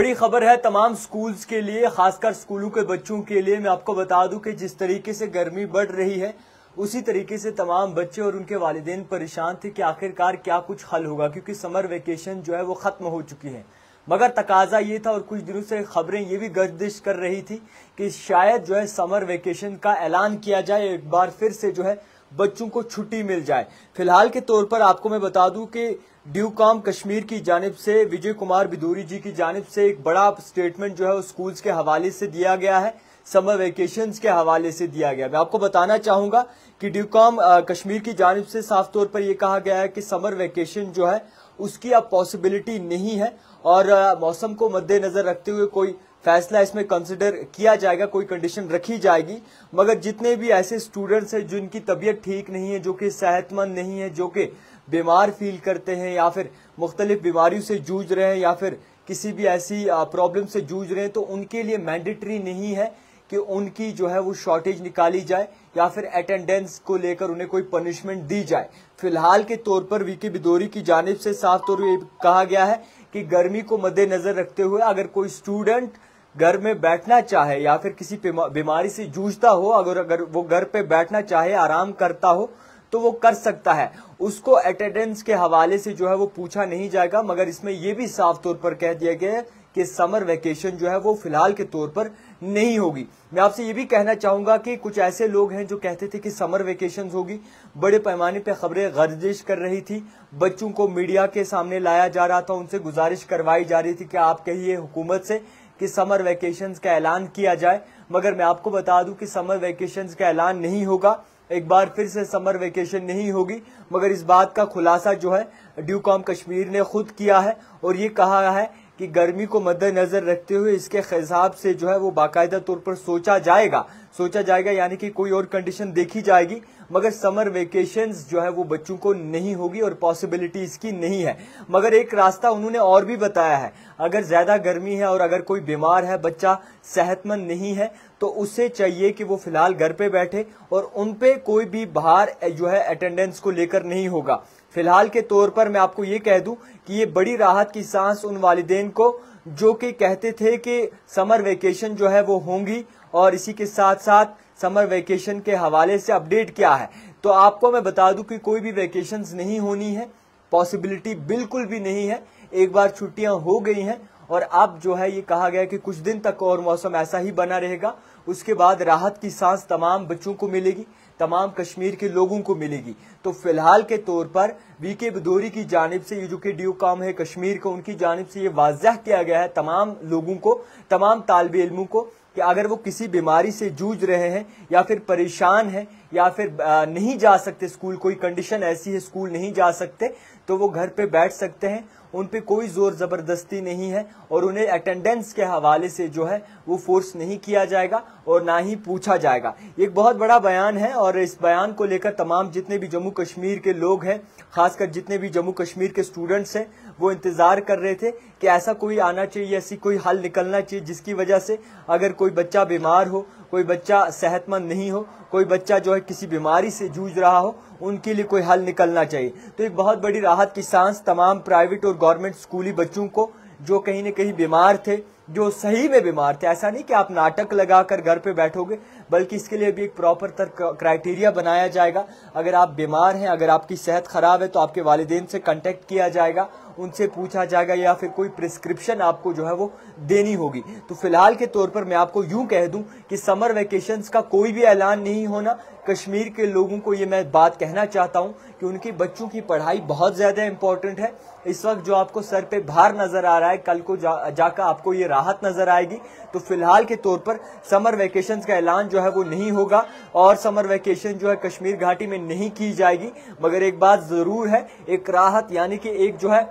बड़ी खबर है तमाम स्कूल्स के लिए, खासकर स्कूलों के बच्चों के लिए। मैं आपको बता दूं कि जिस तरीके से गर्मी बढ़ रही है उसी तरीके से तमाम बच्चे और उनके वालिदैन परेशान थे कि आखिरकार क्या कुछ हल होगा, क्योंकि समर वेकेशन जो है वो खत्म हो चुकी है। मगर तकाजा ये था और कुछ दिनों से खबरें ये भी गर्दिश कर रही थी कि शायद जो है समर वेकेशन का ऐलान किया जाए, एक बार फिर से जो है बच्चों को छुट्टी मिल जाए। फिलहाल के तौर पर आपको मैं बता दूं कि ड्यूकॉम कश्मीर की जानिब से, विजय कुमार बिदूरी जी की जानिब से एक बड़ा स्टेटमेंट जो है स्कूल्स के हवाले से दिया गया है, समर वेकेशंस के हवाले से दिया गया। मैं आपको बताना चाहूंगा कि ड्यूकॉम कश्मीर की जानिब से साफ तौर पर यह कहा गया है कि समर वेकेशन जो है उसकी अब पॉसिबिलिटी नहीं है और मौसम को मद्देनजर रखते हुए कोई फैसला इसमें कंसिडर किया जाएगा, कोई कंडीशन रखी जाएगी। मगर जितने भी ऐसे स्टूडेंट्स हैं जिनकी तबीयत ठीक नहीं है, जो कि सेहतमंद नहीं है, जो कि बीमार फील करते हैं या फिर मुख्तलिफ बीमारियों से जूझ रहे हैं या फिर किसी भी ऐसी प्रॉब्लम से जूझ रहे हैं, तो उनके लिए मैंडेटरी नहीं है कि उनकी जो है वो शॉर्टेज निकाली जाए या फिर अटेंडेंस को लेकर उन्हें कोई पनिशमेंट दी जाए। फिलहाल के तौर पर वीके बिदोरी की जानिब से साफ तौर पर कहा गया है कि गर्मी को मद्देनजर रखते हुए अगर कोई स्टूडेंट घर में बैठना चाहे या फिर किसी बीमारी से जूझता हो, अगर वो घर पे बैठना चाहे, आराम करता हो, तो वो कर सकता है। उसको अटेंडेंस के हवाले से जो है वो पूछा नहीं जाएगा। मगर इसमें यह भी साफ तौर पर कह दिया गया है कि समर वेकेशन जो है वो फिलहाल के तौर पर नहीं होगी। मैं आपसे ये भी कहना चाहूंगा कि कुछ ऐसे लोग हैं जो कहते थे कि समर वेकेशन होगी, बड़े पैमाने पे खबरें गर्दिश कर रही थी, बच्चों को मीडिया के सामने लाया जा रहा था, उनसे गुजारिश करवाई जा रही थी कि आप कहिए हुकूमत से कि समर वेकेशंस का ऐलान किया जाए। मगर मैं आपको बता दूं कि समर वेकेशंस का ऐलान नहीं होगा, एक बार फिर से समर वेकेशन नहीं होगी। मगर इस बात का खुलासा जो है ड्यूकॉम कश्मीर ने खुद किया है और ये कहा है कि गर्मी को मद्देनजर रखते हुए इसके हिसाब से जो है वो बाकायदा तौर पर सोचा जाएगा, यानी कि कोई और कंडीशन देखी जाएगी। मगर समर वेकेशंस जो है वो बच्चों को नहीं होगी और पॉसिबिलिटी इसकी नहीं है। मगर एक रास्ता उन्होंने और भी बताया है, अगर ज्यादा गर्मी है और अगर कोई बीमार है, बच्चा सेहतमंद नहीं है, तो उसे चाहिए कि वो फिलहाल घर पे बैठे और उन पे कोई भी भार जो है अटेंडेंस को लेकर नहीं होगा। फिलहाल के तौर पर मैं आपको ये कह दूं कि ये बड़ी राहत की सांस उन वालिदैन को जो कि कहते थे कि समर वेकेशन जो है वो होंगी, और इसी के साथ साथ समर वेकेशन के हवाले से अपडेट क्या है। तो आपको मैं बता दूं कि कोई भी वेकेशंस नहीं होनी है, पॉसिबिलिटी बिल्कुल भी नहीं है। एक बार छुट्टियां हो गई हैं और अब जो है ये कहा गया कि कुछ दिन तक और मौसम ऐसा ही बना रहेगा, उसके बाद राहत की सांस तमाम बच्चों को मिलेगी, तमाम कश्मीर के लोगों को मिलेगी। तो फिलहाल के तौर पर वीके बिदोरी की जानिब से, ये जो कि ड्यूकॉम है कश्मीर को, उनकी जानिब से ये वाज़ह किया गया है तमाम लोगों को, तमाम तालिबे इल्मों को, कि अगर वो किसी बीमारी से जूझ रहे हैं या फिर परेशान हैं या फिर नहीं जा सकते स्कूल, कोई कंडीशन ऐसी है स्कूल नहीं जा सकते, तो वो घर पे बैठ सकते हैं। उन पे कोई जोर जबरदस्ती नहीं है और उन्हें अटेंडेंस के हवाले से जो है वो फोर्स नहीं किया जाएगा और ना ही पूछा जाएगा। एक बहुत बड़ा बयान है और इस बयान को लेकर तमाम जितने भी जम्मू कश्मीर के लोग हैं, खासकर जितने भी जम्मू कश्मीर के स्टूडेंट्स हैं, वो इंतजार कर रहे थे कि ऐसा कोई आना चाहिए, ऐसी कोई हल निकलना चाहिए जिसकी वजह से अगर कोई बच्चा बीमार हो, कोई बच्चा सेहतमंद नहीं हो, कोई बच्चा जो है किसी बीमारी से जूझ रहा हो, उनके लिए कोई हल निकलना चाहिए। तो एक बहुत बड़ी राहत की सांस तमाम प्राइवेट और गवर्नमेंट स्कूली बच्चों को जो कहीं न कहीं बीमार थे, जो सही में बीमार थे। ऐसा नहीं कि आप नाटक लगाकर घर पे बैठोगे, बल्कि इसके लिए भी एक प्रॉपर क्राइटेरिया बनाया जाएगा। अगर आप बीमार हैं, अगर आपकी सेहत खराब है, तो आपके वालिदैन से कांटेक्ट किया जाएगा, उनसे पूछा जाएगा या फिर कोई प्रिस्क्रिप्शन आपको जो है वो देनी होगी। तो फिलहाल के तौर पर मैं आपको यूं कह दूं कि समर वेकेशंस का कोई भी ऐलान नहीं होना। कश्मीर के लोगों को ये मैं बात कहना चाहता हूं कि उनके बच्चों की पढ़ाई बहुत ज्यादा इंपॉर्टेंट है। इस वक्त जो आपको सर पे भार नजर आ रहा है, कल को जाकर आपको ये राहत नजर आएगी। तो फिलहाल के तौर पर समर वेकेशंस का ऐलान जो है वो नहीं होगा और समर वेकेशन जो है कश्मीर घाटी में नहीं की जाएगी। मगर एक बात जरूर है, एक राहत यानी कि एक जो है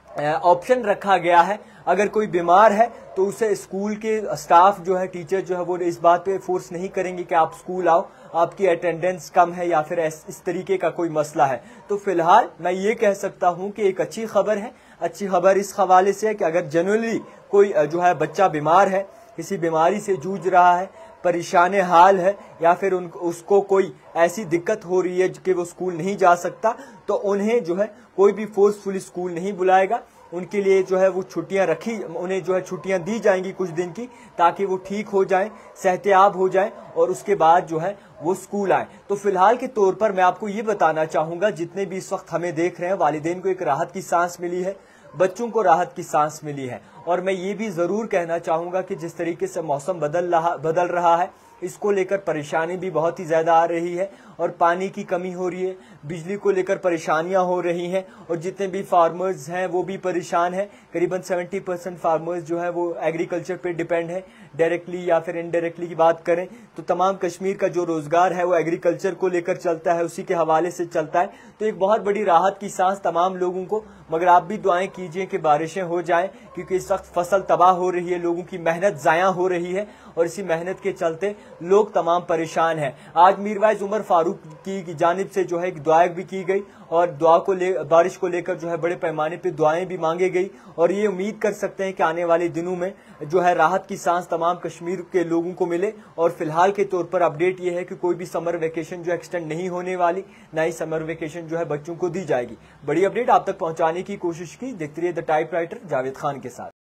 ऑप्शन रखा गया है, अगर कोई बीमार है तो उसे स्कूल के स्टाफ जो है, टीचर जो है वो इस बात पे फोर्स नहीं करेंगे कि आप स्कूल आओ, आपकी अटेंडेंस कम है या फिर इस तरीके का कोई मसला है। तो फिलहाल मैं ये कह सकता हूं कि एक अच्छी खबर है। अच्छी खबर इस हवाले से है कि अगर जनरली कोई जो है बच्चा बीमार है, किसी बीमारी से जूझ रहा है, परेशान हाल है या फिर उसको कोई ऐसी दिक्कत हो रही है कि वो स्कूल नहीं जा सकता, तो उन्हें जो है कोई भी फोर्सफुली स्कूल नहीं बुलाएगा। ان کے لیے جو ہے وہ چھٹیاں انہیں جو ہے چھٹیاں دی جائیں گی کچھ دن کی، تاکہ وہ ٹھیک ہو جائیں، صحتیاب ہو جائیں اور اس کے بعد جو ہے وہ اسکول آئیں۔ تو فی الحال کے طور پر میں آپ کو یہ بتانا چاہوں گا، جتنے بھی اس وقت ہمیں دیکھ رہے ہیں، والدین کو ایک راحت کی سانس ملی ہے، بچوں کو راحت کی سانس ملی ہے۔ اور میں یہ بھی ضرور کہنا چاہوں گا کہ جس طریقے سے موسم بدل رہا ہے، اس کو لے کر پریشانی بھی بہت ہی زیادہ آ رہی ہے، اور پانی کی کمی ہو رہی ہے، بجلی کو لے کر پریشانیاں ہو رہی ہیں، اور جتنے بھی فارمرز ہیں وہ بھی پریشان ہیں۔ قریباً 70% فارمرز جو ہے وہ ایگریکلچر پہ ڈیپینڈ ہیں، ڈائریکٹلی یا پھر انڈائریکٹلی کی بات کریں تو تمام کشمیر کا جو روزگار ہے وہ ایگریکلچر کو لے کر چلتا ہے، اسی کے حوالے سے چلتا ہے۔ تو ایک بہت بڑی راحت کی سانس تمام لوگوں کو، مگر آپ بھی دعائیں کیجئے کہ بارشیں ہو جائیں، کیونکہ اس وقت فصل تباہ ہو رہی ہے، لوگوں کی محنت ضائع ہو رہی ہے، اور اسی محنت کے چلتے لوگ تمام پریشان ہیں۔ آج میروائز عمر فاروق کی جانب سے جو ہے ایک دعا بھی کی گئی، اور بارش کو لے کر جو ہے بڑے پیمانے پہ دعائیں بھی مانگے گئی، اور یہ امید کر سکتے ہیں کہ آنے والے دنوں میں جو ہے راحت کی سانس تمام کشمیر کے لوگوں کو ملے۔ اور فی الحال کے طور پر اپڈیٹ یہ ہے کہ کوئی بھی سمر ویکیشن جو ایکسٹینڈ نہیں ہونے والی، نہ ہی سمر ویکیشن جو ہے بچوں کو دی جائے گی۔ بڑی اپڈیٹ آپ تک پہنچانے کی کوشش کی، دیکھتے رہیے the type writer Javed Khan کے ساتھ۔